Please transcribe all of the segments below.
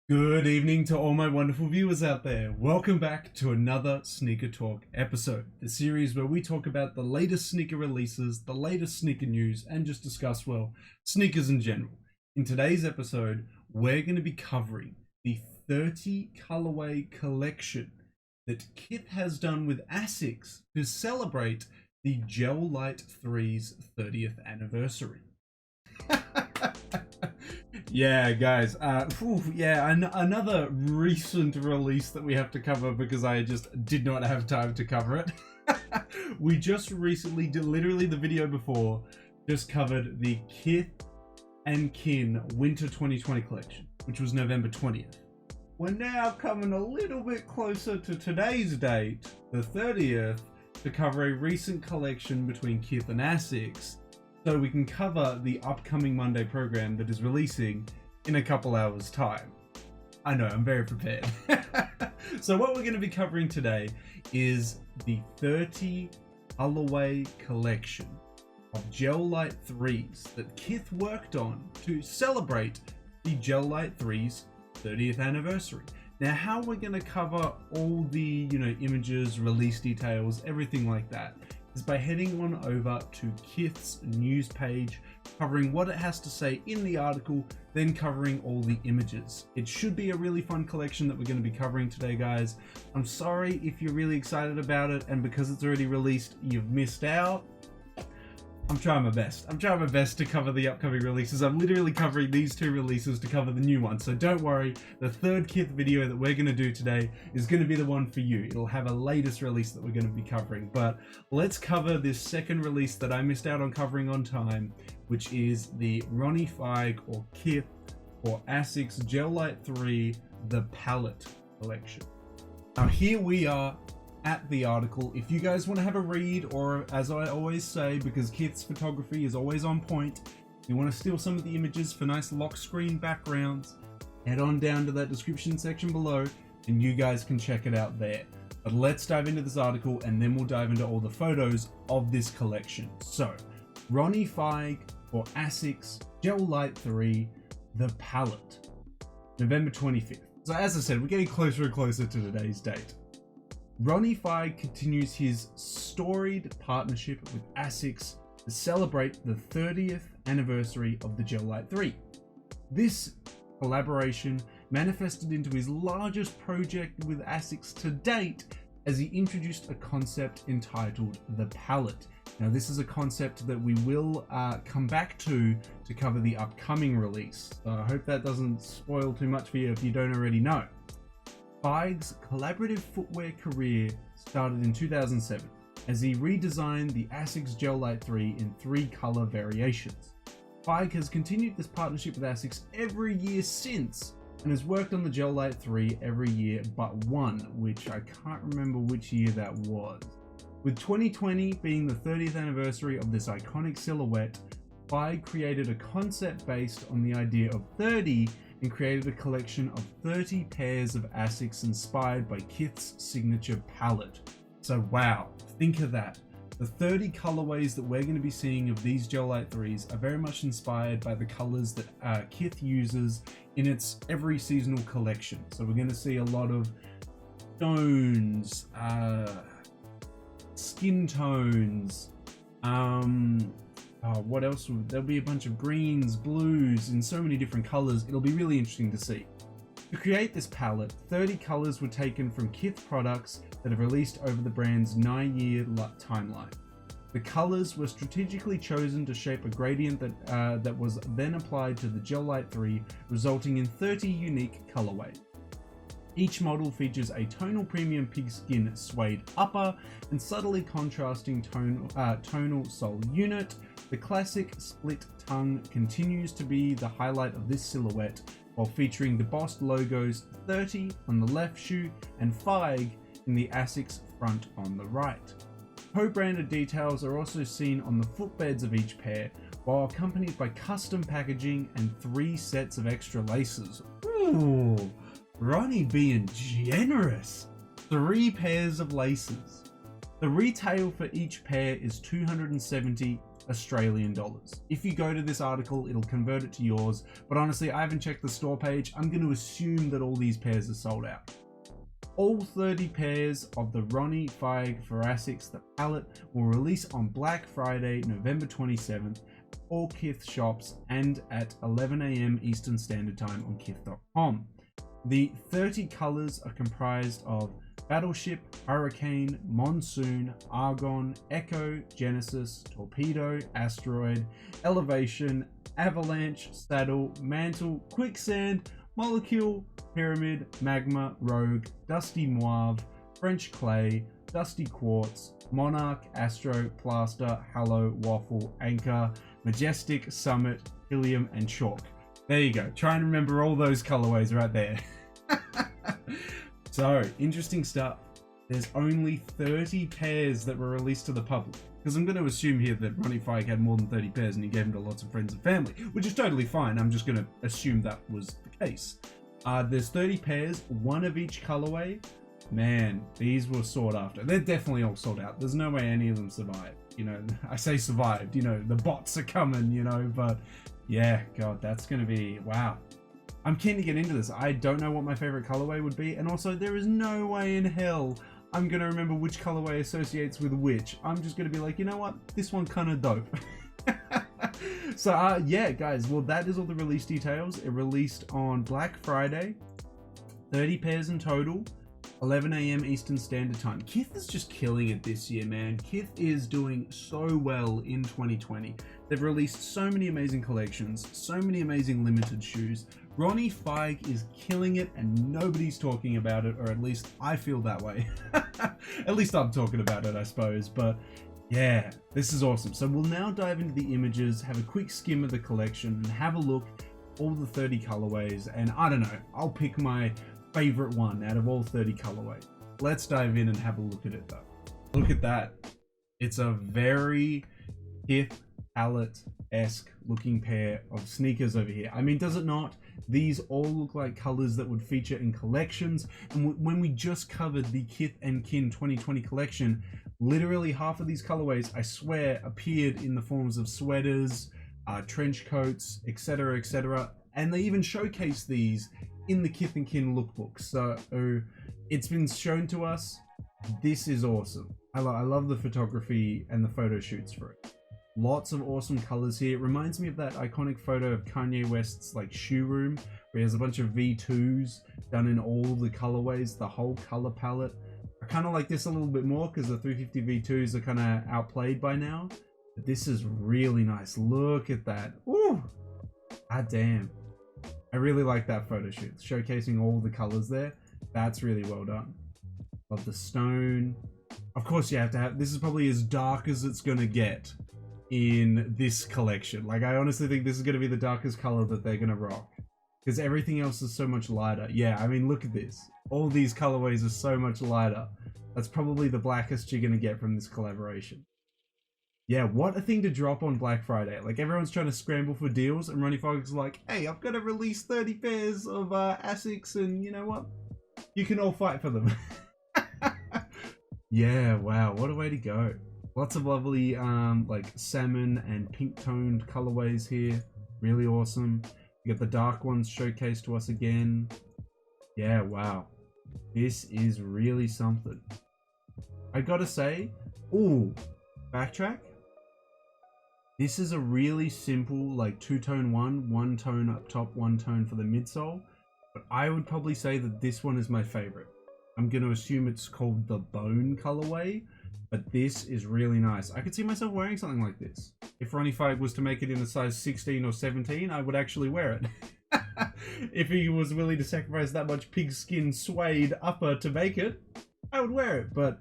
Good evening to all my wonderful viewers out there. Welcome back to another Sneaker Talk episode, the series where we talk about the latest sneaker releases, the latest sneaker news, and just discuss, well, sneakers in general. In today's episode, we're going to be covering the 30 colorway collection that Kith has done with ASICS to celebrate the Gel Lyte 3's 30th anniversary. Yeah, guys. Another recent release that we have to cover because I just did not have time to cover it. We just recently did, literally the video before, just covered the Kith and Kin Winter 2020 collection, which was November 20th. We're now coming a little bit closer to today's date, the 30th, to cover a recent collection between Kith and ASICS, so we can cover the upcoming Monday program that is releasing in a couple hours time. I know, I'm very prepared. So what we're going to be covering today is the 30 colorway collection of Gel Lyte 3s that Kith worked on to celebrate the Gel Lyte 3's 30th anniversary. Now, how we're going to cover all the, images, release details, everything like that, is by heading on over to Kith's news page, covering what it has to say in the article, then covering all the images. It should be a really fun collection that we're going to be covering today, guys. I'm sorry if you're really excited about it, and because it's already released, you've missed out. I'm trying my best. I'm trying my best to cover the upcoming releases. I'm literally covering these two releases to cover the new one. So don't worry, the third Kith video that we're going to do today is going to be the one for you. It'll have a latest release that we're going to be covering. But let's cover this second release that I missed out on covering on time, which is the Ronnie Fieg or Kith or ASICS Gel Lyte 3 The Palette collection. Now here we are at the article. If you guys want to have a read, or as I always say, because Kith's photography is always on point, you want to steal some of the images for nice lock screen backgrounds, head on down to that description section below and you guys can check it out there. But let's dive into this article and then we'll dive into all the photos of this collection. So, Ronnie Fieg for ASICS Gel Lyte 3 The Palette, November 25th. So as I said, we're getting closer and closer to today's date. Ronnie Fieg continues his storied partnership with ASICS to celebrate the 30th anniversary of the Gel Lyte 3. This collaboration manifested into his largest project with ASICS to date, as he introduced a concept entitled The Palette. Now this is a concept that we will come back to cover the upcoming release. So I hope that doesn't spoil too much for you if you don't already know. Fieg's collaborative footwear career started in 2007 as he redesigned the ASICS Gel Lyte 3 in 3 color variations. Fieg has continued this partnership with ASICS every year since and has worked on the Gel Lyte 3 every year but one, which I can't remember which year that was. With 2020 being the 30th anniversary of this iconic silhouette, Fieg created a concept based on the idea of 30 and created a collection of 30 pairs of ASICS inspired by Kith's signature palette. So wow, think of that. The 30 colorways that we're going to be seeing of these Gel Lyte 3s are very much inspired by the colors that Kith uses in its every seasonal collection. So we're going to see a lot of tones, skin tones, what else? There'll be a bunch of greens, blues, in so many different colors. It'll be really interesting to see. To create this palette, 30 colors were taken from Kith products that have released over the brand's 9-year timeline. The colors were strategically chosen to shape a gradient that was then applied to the Gel Lyte 3, resulting in 30 unique colorways. Each model features a tonal premium pigskin suede upper and subtly contrasting tonal sole unit. The classic split tongue continues to be the highlight of this silhouette, while featuring the embossed logos 30 on the left shoe and Fieg in the ASICS front on the right. Co-branded details are also seen on the footbeds of each pair, while accompanied by custom packaging and 3 sets of extra laces. Ooh, Ronnie being generous! 3 pairs of laces. The retail for each pair is $270 Australian dollars. If you go to this article, it'll convert it to yours, but honestly, I haven't checked the store page. I'm going to assume that all these pairs are sold out. All 30 pairs of the Ronnie Fieg Thoracics, the palette, will release on Black Friday, November 27th, at all Kith shops and at 11 AM Eastern Standard Time on kith.com. The 30 colors are comprised of Battleship, Hurricane, Monsoon, Argon, Echo, Genesis, Torpedo, Asteroid, Elevation, Avalanche, Saddle, Mantle, Quicksand, Molecule, Pyramid, Magma, Rogue, Dusty Moave, French Clay, Dusty Quartz, Monarch, Astro, Plaster, Hallow, Waffle, Anchor, Majestic, Summit, Helium, and Chalk. There you go. Try and remember all those colorways right there. So, interesting stuff. There's only 30 pairs that were released to the public. Because I'm going to assume here that Ronnie Fieg had more than 30 pairs and he gave them to lots of friends and family, which is totally fine. I'm just going to assume that was the case. There's 30 pairs, one of each colorway. Man, these were sought after. They're definitely all sold out. There's no way any of them survived. You know, I say survived, you know, the bots are coming, you know, but yeah, God, that's going to be, wow. I'm keen to get into this. I don't know what my favorite colorway would be. And also, there is no way in hell I'm going to remember which colorway associates with which. I'm just going to be like, you know what? This one kind of dope. So, yeah, guys. Well, that is all the release details. It released on Black Friday. 30 pairs in total. 11 AM Eastern Standard Time. Kith is just killing it this year, man. Kith is doing so well in 2020. They've released so many amazing collections, so many amazing limited shoes. Ronnie Fieg is killing it and nobody's talking about it, or at least I feel that way. At least I'm talking about it, I suppose. But yeah, this is awesome. So we'll now dive into the images, have a quick skim of the collection, and have a look at all the 30 colorways. And I don't know, I'll pick my favorite one out of all 30 colorways. Let's dive in and have a look at it though. Look at that. It's a very Kith palette-esque looking pair of sneakers over here. I mean, does it not? These all look like colors that would feature in collections. And when we just covered the Kith and Kin 2020 collection, literally half of these colorways, I swear, appeared in the forms of sweaters, trench coats, etc., etc. And they even showcase these in the Kith and Kin lookbook. So it's been shown to us. This is awesome. I love the photography and the photo shoots for it. Lots of awesome colors here. It reminds me of that iconic photo of Kanye West's like shoe room, where he has a bunch of V2s done in all the colorways, the whole color palette. I kind of like this a little bit more because the 350 V2s are kind of outplayed by now. But this is really nice. Look at that. Ooh, ah damn. I really like that photo shoot, showcasing all the colors there. That's really well done. Love the stone. Of course you have to have, this is probably as dark as it's gonna get in this collection. Like, I honestly think this is going to be the darkest color that they're going to rock, because everything else is so much lighter. Yeah, I mean, look at this. All these colorways are so much lighter. That's probably the blackest you're going to get from this collaboration. Yeah, what a thing to drop on Black Friday. Like, everyone's trying to scramble for deals, and Ronnie Fieg's like, hey, I've got to release 30 pairs of ASICs, and you know what? You can all fight for them. Yeah, wow, what a way to go. Lots of lovely like salmon and pink toned colorways here. Really awesome. You got the dark ones showcased to us again. Yeah, wow. This is really something. I gotta say, ooh, backtrack. This is a really simple like two-tone one tone up top, one tone for the midsole. But I would probably say that this one is my favorite. I'm gonna assume it's called the Bone colorway. But this is really nice. I could see myself wearing something like this. If Ronnie Fieg was to make it in a size 16 or 17, I would actually wear it. If he was willing to sacrifice that much pigskin suede upper to make it, I would wear it. But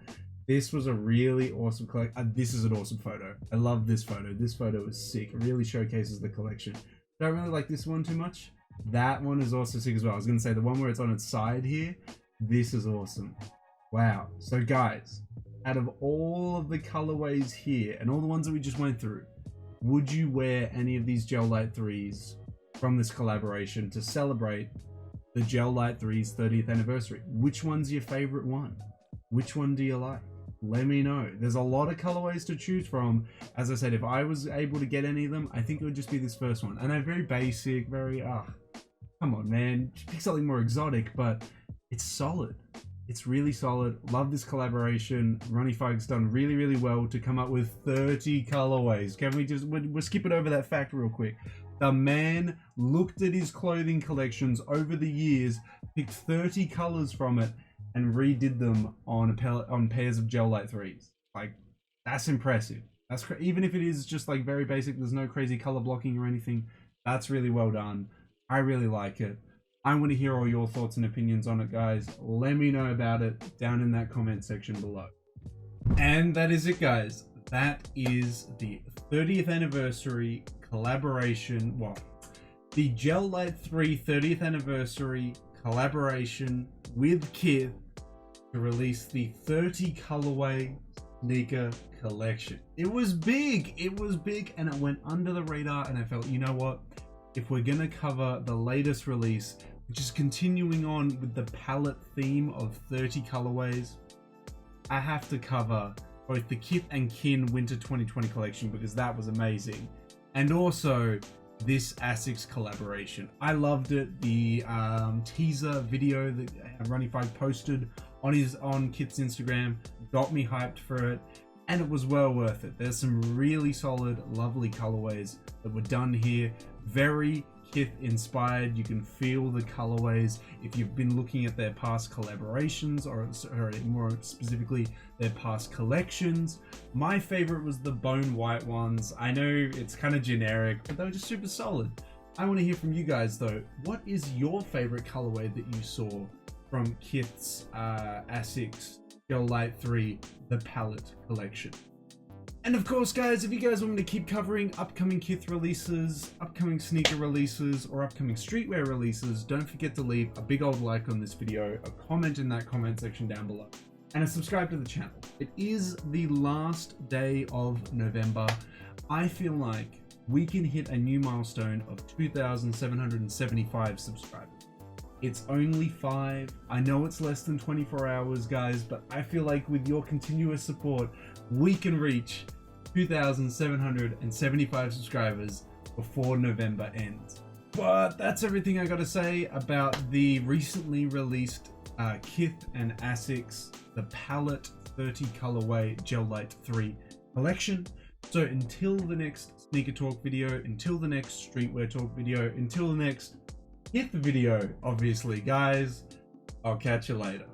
this was a really awesome collection. This is an awesome photo. I love this photo. This photo is sick. It really showcases the collection. Don't really like this one too much. That one is also sick as well. I was going to say the one where it's on its side here. This is awesome. Wow. So guys, out of all of the colorways here and all the ones that we just went through, would you wear any of these Gel Lyte 3s from this collaboration to celebrate the Gel Lyte 3's 30th anniversary? Which one's your favorite one? Which one do you like? let me know. There's a lot of colorways to choose from. As I said, if I was able to get any of them, I think it would just be this first one. And they're very basic, very, come on, man. Just pick something more exotic, but it's solid. It's really solid. Love this collaboration. Ronnie Fike's done really, really well to come up with 30 colorways. Can we just, we're skipping over that fact real quick. The man looked at his clothing collections over the years, picked 30 colors from it, and redid them on on pairs of Gel Lyte 3s. Like, that's impressive. That's even if it is just like very basic, there's no crazy color blocking or anything. That's really well done. I really like it. I want to hear all your thoughts and opinions on it, guys. Let me know about it down in that comment section below. And that is it, guys. That is the 30th anniversary collaboration. Well, the Gel Lyte 3 30th anniversary collaboration with Kith to release the 30 colorway sneaker collection. It was big. It was big, and it went under the radar. And I felt, you know what? If we're gonna cover the latest release, which is continuing on with the palette theme of 30 colorways, I have to cover both the Kith and Kin Winter 2020 collection because that was amazing, and also this ASICS collaboration. I loved it. The teaser video that Ronnie Fike posted on Kith's Instagram got me hyped for it, and it was well worth it. There's some really solid, lovely colorways that were done here. Very Kith inspired. You can feel the colorways if you've been looking at their past collaborations, or more specifically their past collections. My favorite was the bone white ones. I know it's kind of generic, but they were just super solid. I want to hear from you guys though. What is your favorite colorway that you saw from Kith's ASICS Gel Lyte 3 the palette collection? And of course, guys, if you guys want me to keep covering upcoming Kith releases, upcoming sneaker releases, or upcoming streetwear releases, don't forget to leave a big old like on this video, a comment in that comment section down below, and a subscribe to the channel. It is the last day of November. I feel like we can hit a new milestone of 2,775 subscribers. It's only 5. I know it's less than 24 hours, guys, but I feel like with your continuous support, we can reach 2,775 subscribers before November ends. But that's everything I gotta say about the recently released Kith and ASICS the palette 30 colorway Gel Lyte 3 collection. So until the next sneaker talk video, until the next streetwear talk video, until the next Kith video, obviously, guys, I'll catch you later.